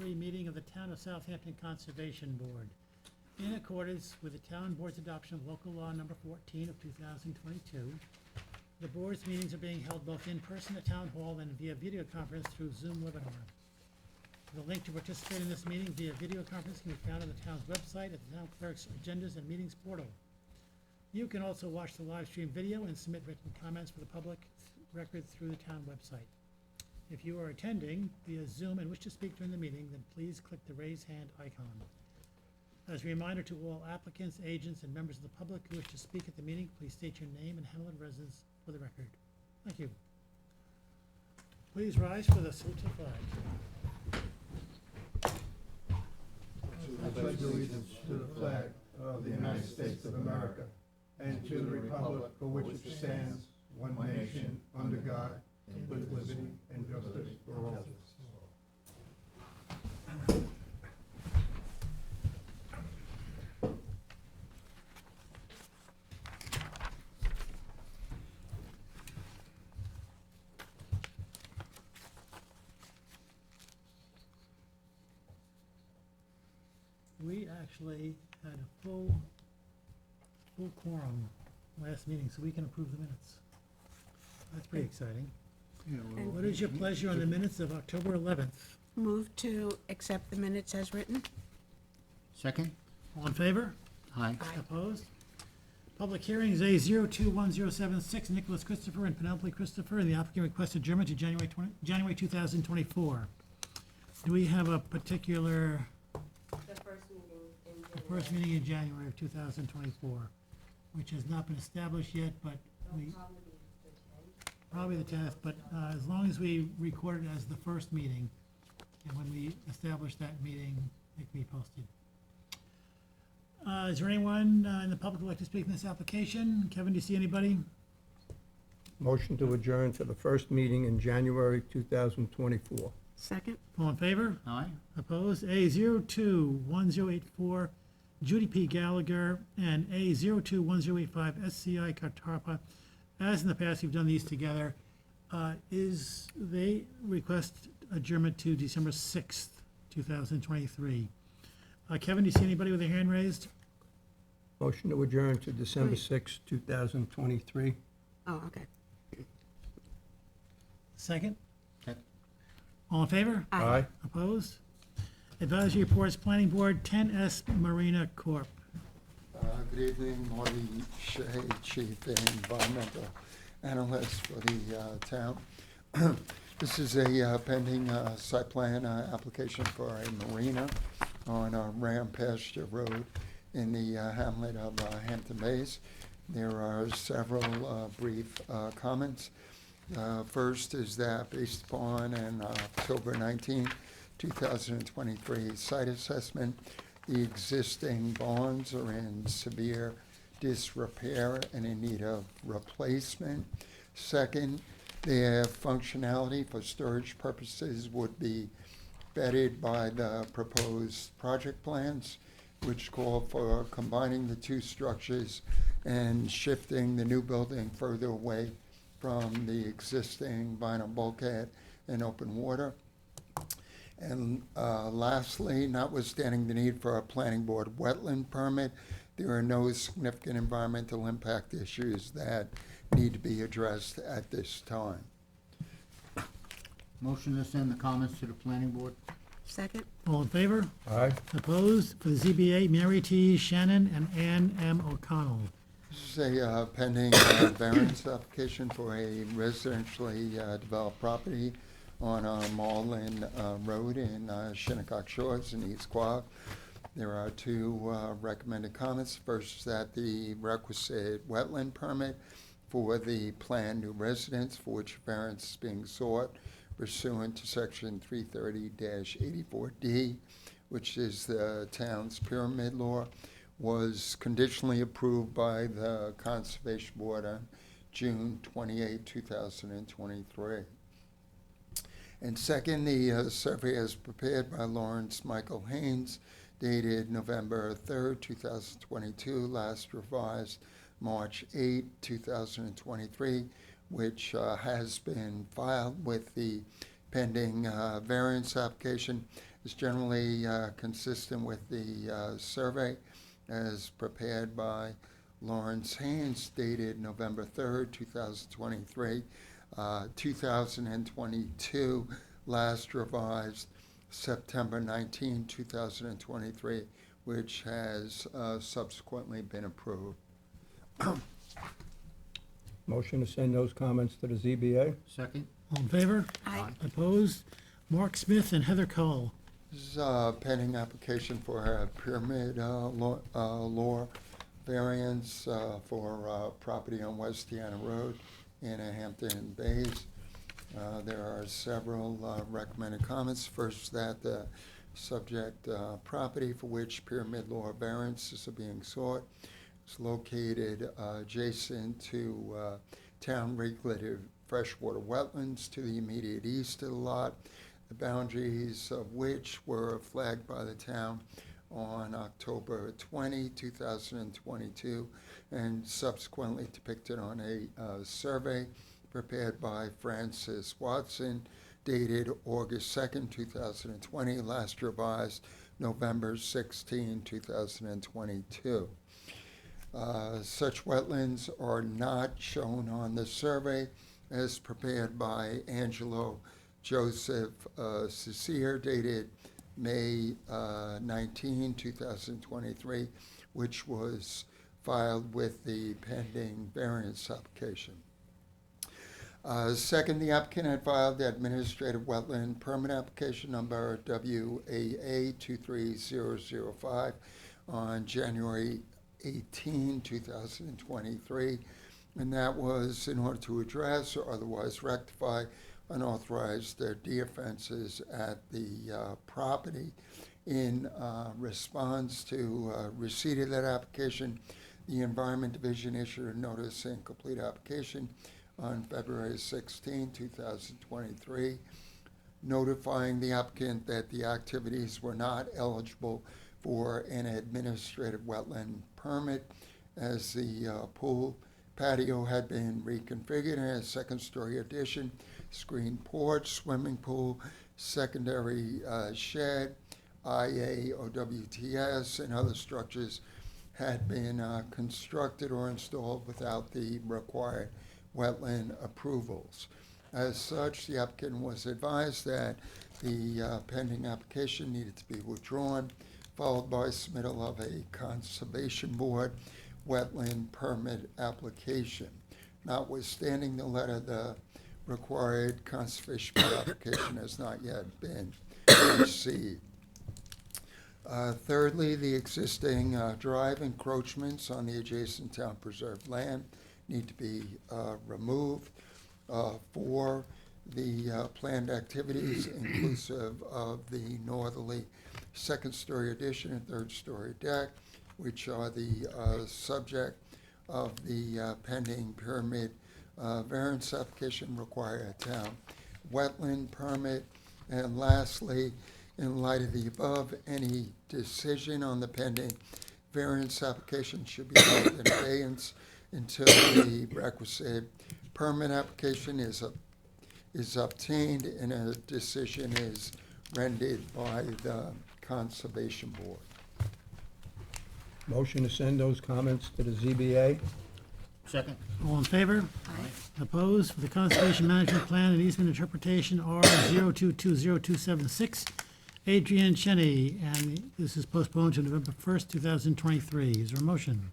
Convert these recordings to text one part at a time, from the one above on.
2023 meeting of the Town of Southampton Conservation Board. In accordance with the Town Board's adoption of Local Law Number 14 of 2022, the board's meetings are being held both in person at Town Hall and via video conference through Zoom webinar. The link to participate in this meeting via video conference can be found on the town's website at the town clerk's agendas and meetings portal. You can also watch the live stream video and submit written comments for the public record through the town website. If you are attending via Zoom and wish to speak during the meeting, then please click the raise hand icon. As a reminder to all applicants, agents, and members of the public who wish to speak at the meeting, please state your name and Hamilton residence for the record. Thank you. Please rise for the salute to the flag. I pledge allegiance to the flag of the United States of America and to the republic for which it stands, one nation, under God, with liberty and justice for all. We actually had a full quorum last meeting, so we can approve the minutes. That's pretty exciting. What is your pleasure on the minutes of October 11th? Move to accept the minutes as written. Second? All in favor? Aye. Opposed? Public hearings, A021076, Nicholas Christopher and Penelope Christopher, and the applicant requested adjournment to January 2024. Do we have a particular, The first meeting in January. the first meeting in January of 2024, which has not been established yet, but we, It'll probably be the 10th. probably the 10th, but as long as we record it as the first meeting, and when we establish that meeting, it can be posted. Is there anyone in the public who would like to speak in this application? Kevin, do you see anybody? Motion to adjourn to the first meeting in January 2024. Second. All in favor? Aye. Opposed? A021084, Judy P. Gallagher, and A021085, SCI Cartarpa. As in the past, we've done these together. They request adjournment to December 6th, 2023. Kevin, do you see anybody with their hand raised? Motion to adjourn to December Wait. 6, 2023. Oh, okay. Second? Second. All in favor? Aye. Opposed? Advisory reports, Planning Board, 10S Marina Corp. Good evening, Marty Shea, Chief Environmental Analyst for the town. This is a pending site plan application for a marina on Ram Pasture Road in the hamlet of Hampton Bays. There are several brief comments. First is that based upon an October 19, 2023 site assessment, the existing barns are in severe disrepair and in need of replacement. Second, their functionality for storage purposes would be vetted by the proposed project plans, which call for combining the two structures and shifting the new building further away from the existing vinyl bulkhead and open water. And lastly, notwithstanding the need for a planning board wetland permit, there are no significant environmental impact issues that need to be addressed at this time. Motion to send the comments to the planning board? Second. All in favor? Aye. Opposed? For the ZBA, Mary T. Shannon and Ann M. O'Connell. This is a pending variance application for a residentially developed property on Marlin Road in Shinnecock Shores in East Quogue. There are two recommended comments. First is that the requisite wetland permit for the planned new residence for which variance is being sought pursuant to section 330-84D, which is the town's pyramid law, was conditionally approved by the Conservation Board on June 28, 2023. And second, the survey is prepared by Lawrence Michael Haynes, dated November 3rd, 2022, last revised March 8, 2023, which has been filed with the pending variance application is generally consistent with the survey as prepared by Lawrence Haynes, dated November 3rd, 2023, 2022, last revised September 19, 2023, which has subsequently been approved. Motion to send those comments to the ZBA? Second? All in favor? Aye. Opposed? Mark Smith and Heather Cole. This is a pending application for a pyramid law variance for property on West Deanna Road in Hampton Bays. There are several recommended comments. First, that the subject property for which pyramid law variances are being sought is located adjacent to town regulated freshwater wetlands to the immediate east of the lot, the boundaries of which were flagged by the town on October 20, 2022, and subsequently depicted on a survey prepared by Francis Watson, dated August 2nd, 2020, last revised November 16, 2022. Such wetlands are not shown on the survey as prepared by Angelo Joseph Cecere, dated May 19, 2023, which was filed with the pending variance application. Second, the applicant had filed the administrative wetland permit application number WAA 23005 on January 18, 2023, and that was in order to address or otherwise rectify unauthorized de-offenses at the property. In response to receipt of that application, the Environment Division issued a notice and complete application on February 16, 2023, notifying the applicant that the activities were not eligible for an administrative wetland permit, as the pool patio had been reconfigured in a second-story addition, screened porch, swimming pool, secondary shed, IA or WTS, and other structures had been constructed or installed without the required wetland approvals. As such, the applicant was advised that the pending application needed to be withdrawn, followed by submittal of a Conservation Board wetland permit application. Notwithstanding the letter, the required Conservation Board application has not yet been received. Thirdly, the existing drive encroachments on the adjacent town preserved land need to be removed for the planned activities, inclusive of the northerly second-story addition and third-story deck, which are the subject of the pending pyramid variance application, require a town wetland permit. And lastly, in light of the above, any decision on the pending variance application should be held in abeyance until the requisite permit application is obtained and a decision is rendered by the Conservation Board. Motion to send those comments to the ZBA? Second? All in favor? Aye. Opposed? For the Conservation Management Plan and Easement Interpretation, R022026, Adrian Cheney, and this is postponed to November 1st, 2023. Is there a motion?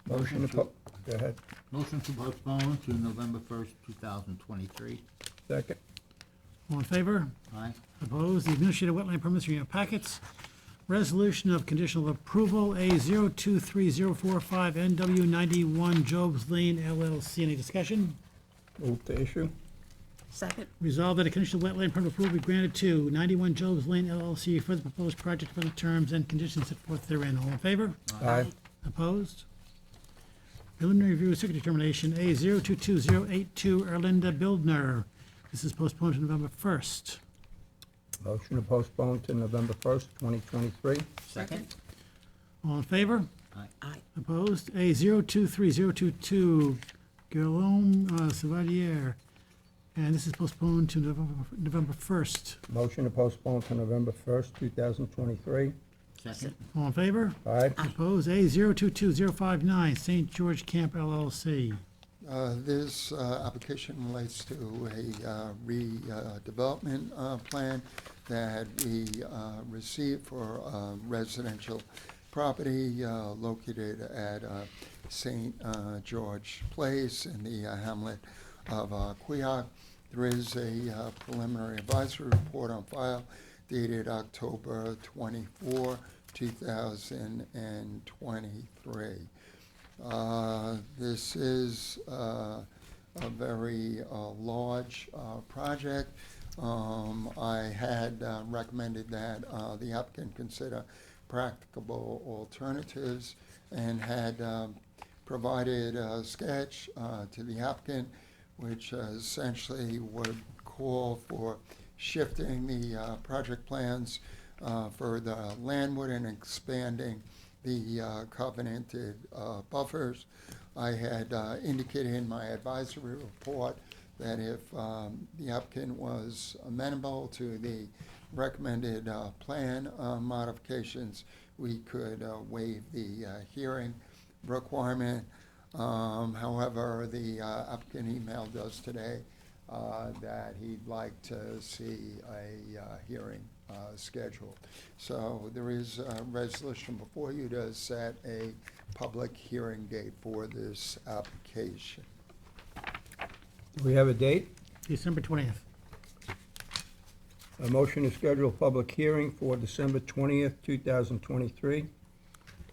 Motion to, go ahead. Motion to postpone to November 1st, 2023. Second. All in favor? Aye. Opposed? The administrative wetland permits are in your packets. Resolution of conditional approval, A023045 NW91 Jobs Lane LLC. Any discussion? Move to issue? Second. Resolved that a conditional wetland permit approval be granted to 91 Jobs Lane LLC for the proposed project for the terms and conditions set forth therein. All in favor? Aye. Opposed? Preliminary review of secret determination, A022082 Erlinda Bildner. This is postponed to November 1st. Motion to postpone to November 1st, 2023? Second? All in favor? Aye. Opposed? A023022 Guillaume Savadier. and this is postponed to November 1st. Motion to postpone to November 1st, 2023. Second. All in favor? Aye. Opposed? A022059, St. George Camp LLC. This application relates to a redevelopment plan that we received for residential property located at St. George Place in the hamlet of Queoc. There is a preliminary advisory report on file dated October 24, 2023. This is a very large project. I had recommended that the applicant consider practicable alternatives and had provided a sketch to the applicant, which essentially would call for shifting the project plans for the landward and expanding the covenanted buffers. I had indicated in my advisory report that if the applicant was amenable to the recommended plan modifications, we could waive the hearing requirement. However, the applicant emailed us today that he'd like to see a hearing scheduled. So there is a resolution before you to set a public hearing date for this application. Do we have a date? December 20th. A motion to schedule a public hearing for December 20th, 2023.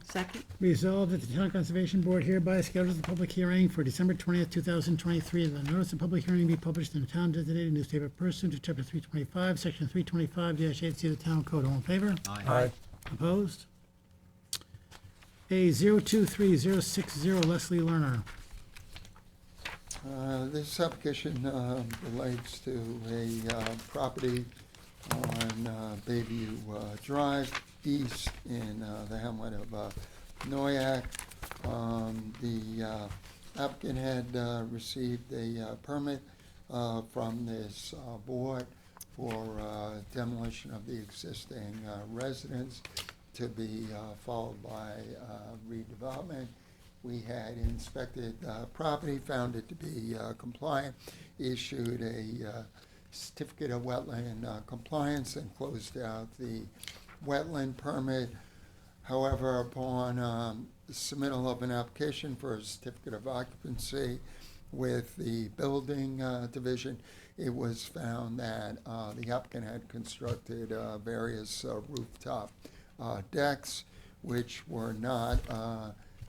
Second? Resolved that the Town Conservation Board hereby schedules the public hearing for December 20th, 2023, and the notice of public hearing be published in the town designated newspaper pursuant to Chapter 325, Section 325-8C of the Town Code. All in favor? Aye. Opposed? A023060, Leslie Lerner. This application relates to a property on Bayview Drive East in the hamlet of Noyak. The applicant had received a permit from this board for demolition of the existing residence to be followed by redevelopment. We had inspected the property, found it to be compliant, issued a certificate of wetland compliance, and closed out the wetland permit. However, upon submittal of an application for a certificate of occupancy with the building division, it was found that the applicant had constructed various rooftop decks, which were not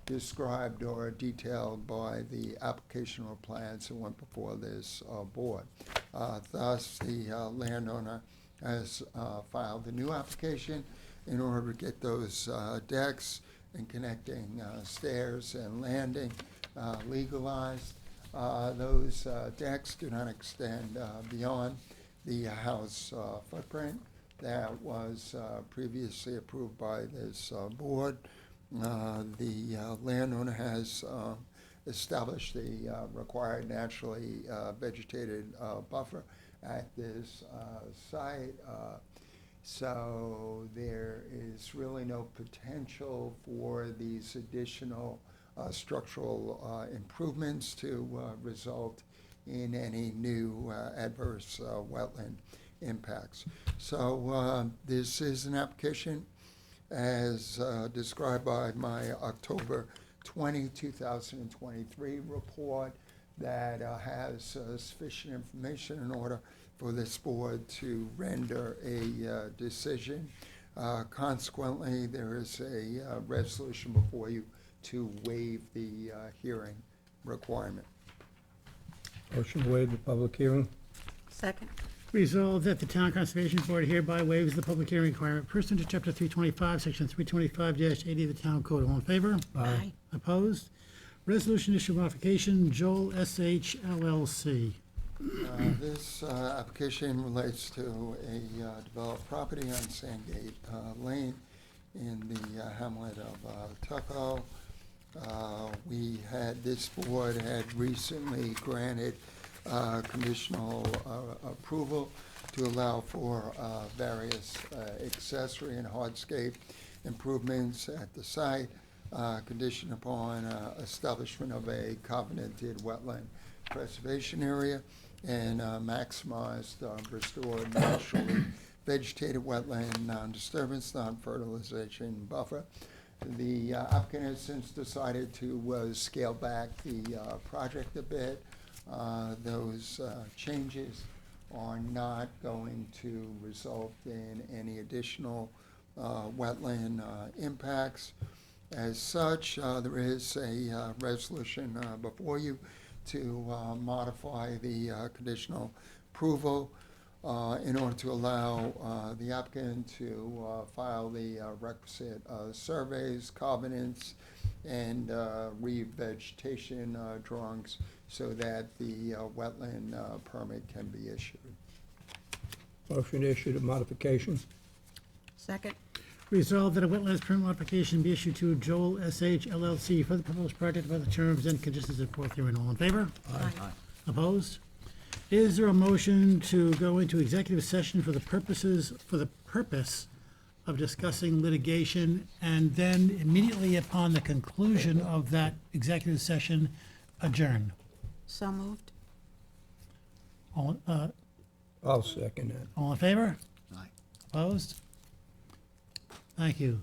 described or detailed by the application or plans that went before this board. Thus, the landowner has filed a new application in order to get those decks and connecting stairs and landing legalized. Those decks do not extend beyond the house footprint that was previously approved by this board. The landowner has established the required naturally vegetated buffer at this site. So there is really no potential for these additional structural improvements to result in any new adverse wetland impacts. So this is an application as described by my October 20, 2023 report that has sufficient information in order for this board to render a decision. Consequently, there is a resolution before you to waive the hearing requirement. Motion to waive the public hearing. Second? Resolved that the Town Conservation Board hereby waives the public hearing requirement pursuant to Chapter 325, Section 325-80 of the Town Code. All in favor? Aye. Opposed? Resolution issue modification, Joel S.H. LLC. This application relates to a developed property on Sandgate Lane in the hamlet of Tuckahoe. This board had recently granted conditional approval to allow for various accessory and hardscape improvements at the site, conditioned upon establishment of a covenanted wetland preservation area and maximized restored naturally vegetated wetland non-disturbance, non-fertilization buffer. The applicant has since decided to scale back the project a bit. Those changes are not going to result in any additional wetland impacts. As such, there is a resolution before you to modify the conditional approval in order to allow the applicant to file the requisite surveys, covenants, and revegetation drawings so that the wetland permit can be issued. Motion to issue the modification. Second. Resolved that a wetlands permit modification be issued to Joel S.H. LLC for the proposed project by the terms and conditions set forth herein. All in favor? Aye. Opposed? Is there a motion to go into executive session for the purpose of discussing litigation, and then immediately upon the conclusion of that executive session, adjourn? So moved. All, I'll second that. all in favor? Aye. Opposed? Thank you.